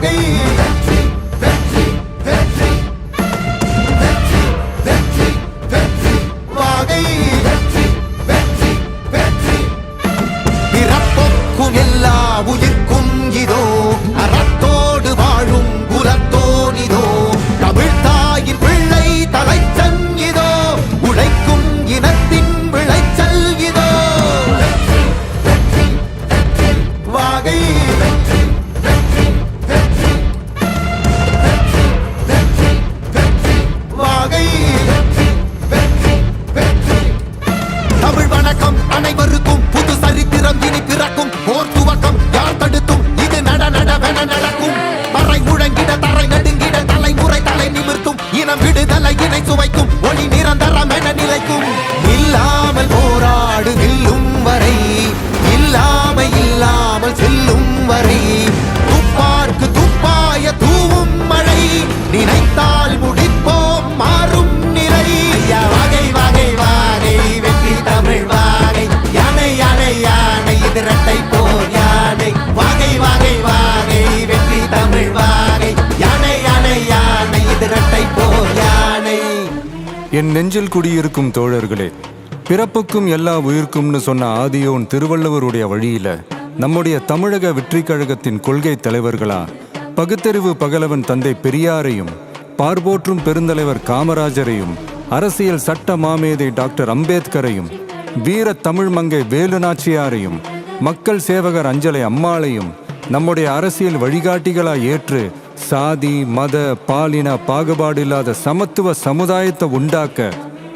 வாகை வெற்றி வெற்றி வெற்றி வெற்றி வெற்றி வெற்றி வாகை வெற்றி வெற்றி வெற்றி பிறப்பொக்கும் எல்லா உயிர்க்கும் இதோ அறத்தோடு வாழும் குலத்தோனிதோ தமிழ்தாயின் பிள்ளை தலைச்சன் இதோ உழைக்கும் இனத்தின் விளைச்சல் இதோ வெற்றி வெற்றி வெற்றி வாகை வெற்றி வெற்றி வெற்றி வெற்றி வெற்றி வெற்றி வாகை வெற்றி வெற்றி வெற்றி தமிழ் வணக்கம் அனைவருக்கும் புது சரித்திரம் இனி பிறக்கும் போர் துவக்கம் யார் தடுத்தும் இது நடவென நடக்கும் மறை முழங்கிட தரை நடுங்கிட தலைமுறை தலை நிமிர்த்தும் இனம் விடுதலை இணை சுவைக்கும் ஒளி நிரந்தரம் என நிலைக்கும் இல்லாமல் போராடு நில்லும் வரை இல்லாமல் செல்லும் வரை துப்பார்க்கு துப்பாய தூவும் மழை நினைத்தால் முடிப்போம் மாறும் நிலை வாகை வாகை வாகை வெற்றி தமிழ் வாகை யானை யானை யானை இது இரட்டை போர் யானை வாகை வாகை வாகை வெற்றி தமிழ் வாகை யானை யானை யானை இது இரட்டை போர் யானை. என் நெஞ்சில் குடியிருக்கும் தோழர்களே, பிறப்புக்கும் எல்லா உயிர்க்கும்னு சொன்ன ஆதியோன் திருவள்ளுவருடைய வழியில நம்முடைய தமிழக வெற்றி கழகத்தின் கொள்கை தலைவர்களா பகுத்தறிவு பகலவன் தந்தை பெரியாரையும் பார்போற்றும் பெருந்தலைவர் காமராஜரையும் அரசியல் சட்ட மாமேதை டாக்டர் அம்பேத்கரையும் வீர தமிழ் மங்கை வேலு நாச்சியாரையும் மக்கள் சேவகர் அஞ்சலை அம்மாளையும் நம்முடைய அரசியல் வழிகாட்டிகளா ஏற்று சாதி மத பாலின பாகுபாடு இல்லாத சமத்துவ சமுதாயத்தை உண்டாக்க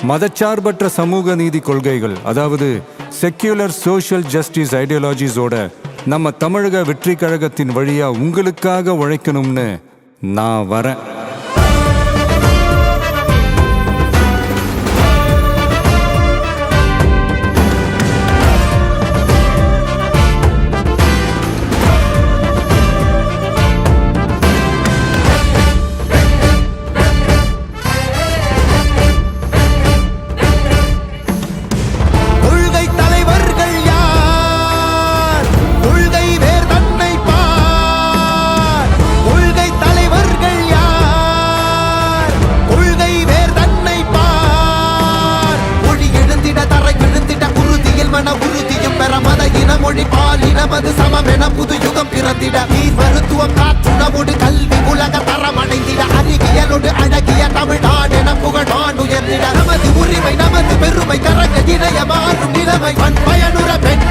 மதச்சார்பற்ற சமூக நீதி கொள்கைகள், அதாவது செக்யூலர் சோஷியல் ஜஸ்டிஸ் ஐடியாலஜிஸோட நம்ம தமிழக வெற்றி கழகத்தின் வழியா உங்களுக்காக உழைக்கணும்னு நான் வரேன். மொழி பாலினமது சமமென புது யுகம் பிறந்திட நீர் மருத்துவம் காற்றுணவோடு கல்வி உலக தரம் அடைந்திட அறிவியலோடு அழகிய தமிழ்நாடு என புகழான் உயர்ந்திட நமது உரிமை நமது பெருமை கரங்க இணைய மாறும் நிலைமை பயனுற பெண்